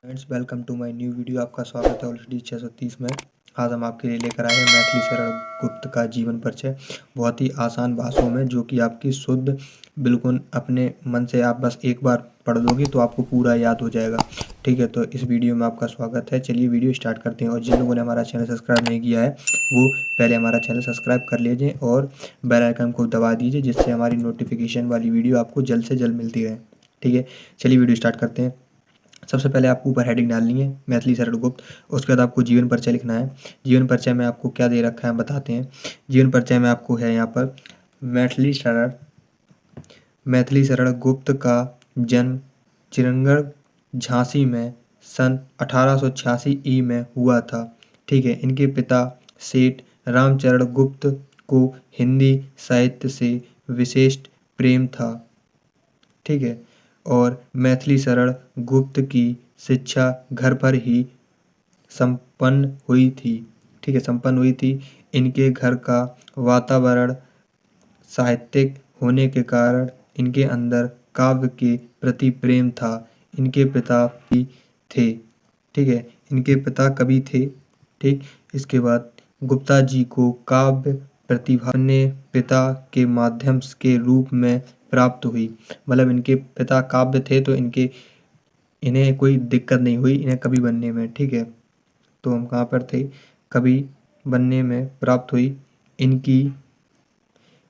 Friends, welcome to my new video. आपका स्वागत है ऑलरेडी 630 में। आज हम आपके लिए लेकर आए हैं मैथिली शरण गुप्त का जीवन परिचय, बहुत ही आसान भाषाओं में, जो कि आपकी शुद्ध बिल्कुल अपने मन से आप बस एक बार पढ़ लोगे तो आपको पूरा याद हो जाएगा। ठीक है, तो इस वीडियो में आपका स्वागत है। चलिए वीडियो स्टार्ट करते हैं। और जिन लोगों ने हमारा चैनल सब्सक्राइब नहीं किया है वो पहले हमारा चैनल सब्सक्राइब कर लीजिए और बेल आइकन को दबा दीजिए, जिससे हमारी नोटिफिकेशन वाली वीडियो आपको जल्द से जल्द मिलती रहे। ठीक है, चलिए वीडियो स्टार्ट करते हैं। सबसे पहले आपको ऊपर हेडिंग डालनी है मैथिली शरण गुप्त। उसके बाद आपको जीवन परिचय लिखना है। जीवन परिचय में आपको क्या दे रखा है बताते हैं। जीवन परिचय में आपको है यहाँ पर मैथिली शरण गुप्त का जन्म चिरंगढ़ झांसी में सन 1886 ई में हुआ था। ठीक है, इनके पिता सेठ रामचरण गुप्त को हिंदी साहित्य से विशेष प्रेम था। ठीक है, और मैथिली शरण गुप्त की शिक्षा घर पर ही संपन्न हुई थी। ठीक है, संपन्न हुई थी। इनके घर का वातावरण साहित्यिक होने के कारण इनके अंदर काव्य के प्रति प्रेम था। इनके पिता भी थे। ठीक है, इनके पिता कवि थे। ठीक, इसके बाद गुप्ता जी को काव्य प्रतिभा अपने पिता के माध्यम के रूप में प्राप्त हुई। मतलब इनके पिता काव्य थे तो इन्हें कोई दिक्कत नहीं हुई इन्हें कवि बनने में। ठीक है, तो हम कहाँ पर थे, कवि बनने में प्राप्त हुई। इनकी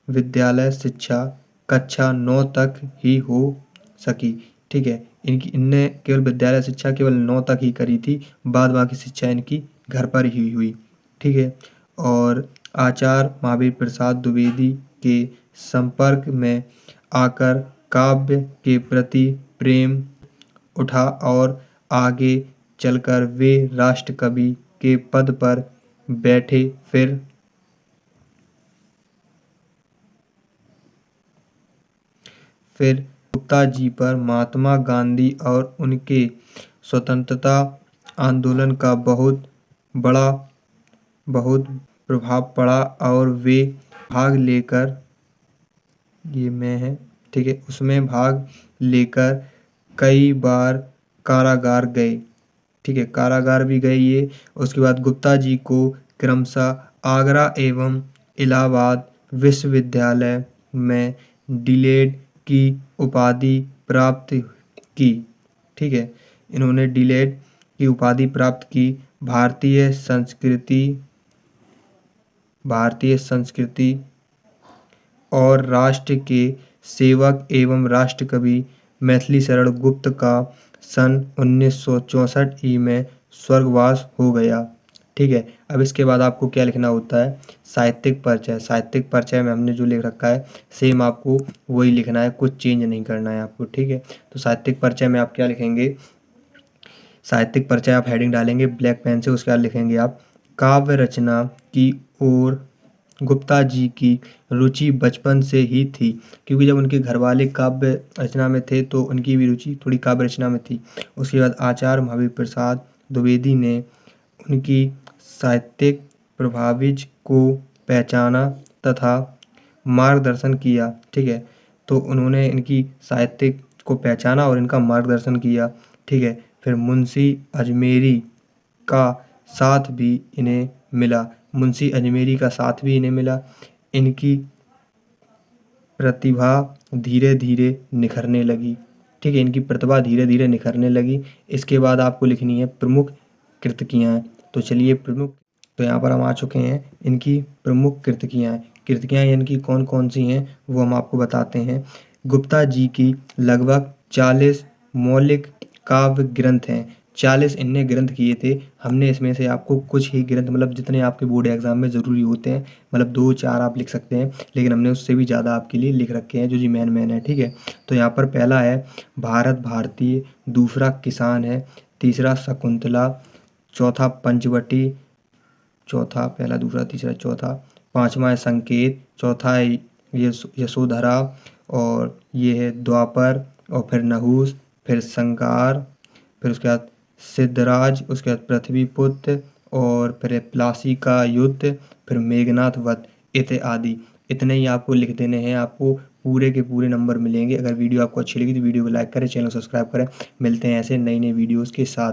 विद्यालय शिक्षा कक्षा 9 तक ही हो सकी। ठीक है, इनने केवल विद्यालय शिक्षा केवल 9 तक ही करी थी, बाद बाकी शिक्षा इनकी घर पर ही हुई। ठीक है, और आचार्य महावीर प्रसाद द्विवेदी के संपर्क में आकर काव्य के प्रति प्रेम उठा और आगे चलकर वे राष्ट्रकवि के पद पर बैठे। फिर गुप्ता जी पर महात्मा गांधी और उनके स्वतंत्रता आंदोलन का बहुत प्रभाव पड़ा और वे भाग लेकर ये में है। ठीक है, उसमें भाग लेकर कई बार कारागार गए। ठीक है, कारागार भी गए ये। उसके बाद गुप्ता जी को क्रमशः आगरा एवं इलाहाबाद विश्वविद्यालय में डीलेड की उपाधि प्राप्त की। ठीक है, इन्होंने डीलेड की उपाधि प्राप्त की। भारतीय संस्कृति और राष्ट्र के सेवक एवं राष्ट्रकवि मैथिली शरण गुप्त का सन 1964 ई में स्वर्गवास हो गया। ठीक है, अब इसके बाद आपको क्या लिखना होता है, साहित्यिक परिचय। साहित्यिक परिचय में हमने जो लिख रखा है सेम आपको वही लिखना है, कुछ चेंज नहीं करना है आपको। ठीक है, तो साहित्यिक परिचय में आप क्या लिखेंगे, साहित्यिक परिचय आप हेडिंग डालेंगे ब्लैक पेन से। उसके बाद लिखेंगे आप काव्य रचना की ओर गुप्ता जी की रुचि बचपन से ही थी, क्योंकि जब उनके घर वाले काव्य रचना में थे तो उनकी भी रुचि थोड़ी काव्य रचना में थी। उसके बाद आचार्य महावीर प्रसाद द्विवेदी ने उनकी साहित्यिक प्रभाविज को पहचाना तथा मार्गदर्शन किया। ठीक है, तो उन्होंने इनकी साहित्यिक को पहचाना और इनका मार्गदर्शन किया। ठीक है, फिर मुंशी अजमेरी का साथ भी इन्हें मिला। मुंशी अजमेरी का साथ भी इन्हें मिला। इनकी प्रतिभा धीरे धीरे निखरने लगी। ठीक है, इनकी प्रतिभा धीरे धीरे निखरने लगी। इसके बाद आपको लिखनी है प्रमुख कृतियाँ। तो चलिए तो यहाँ पर हम आ चुके हैं। इनकी प्रमुख कृतियाँ इनकी कौन कौन सी हैं वो हम आपको बताते हैं। गुप्ता जी की लगभग 40 मौलिक काव्य ग्रंथ हैं। 40 इनने ग्रंथ किए थे। हमने इसमें से आपको कुछ ही ग्रंथ, मतलब जितने आपके बोर्ड एग्जाम में ज़रूरी होते हैं, मतलब 2-4 आप लिख सकते हैं, लेकिन हमने उससे भी ज़्यादा आपके लिए लिख रखे हैं जो जी मेन है। ठीक है, तो यहाँ पर पहला है भारत भारतीय, दूसरा किसान है, तीसरा शकुंतला, चौथा पंचवटी, चौथा पहला दूसरा तीसरा चौथा, पांचवा है संकेत, चौथा है यशोधरा, और ये है द्वापर, और फिर नहुस, फिर संकार, फिर उसके बाद सिद्धराज, उसके बाद पृथ्वीपुत्र, और फिर प्लासी का युद्ध, फिर मेघनाथ वध इत्यादि। इतने ही आपको लिख देने हैं। आपको पूरे के पूरे नंबर मिलेंगे। अगर वीडियो आपको अच्छी लगी तो वीडियो को लाइक करें, चैनल को सब्सक्राइब करें। मिलते हैं ऐसे नई नई वीडियोज़ के साथ।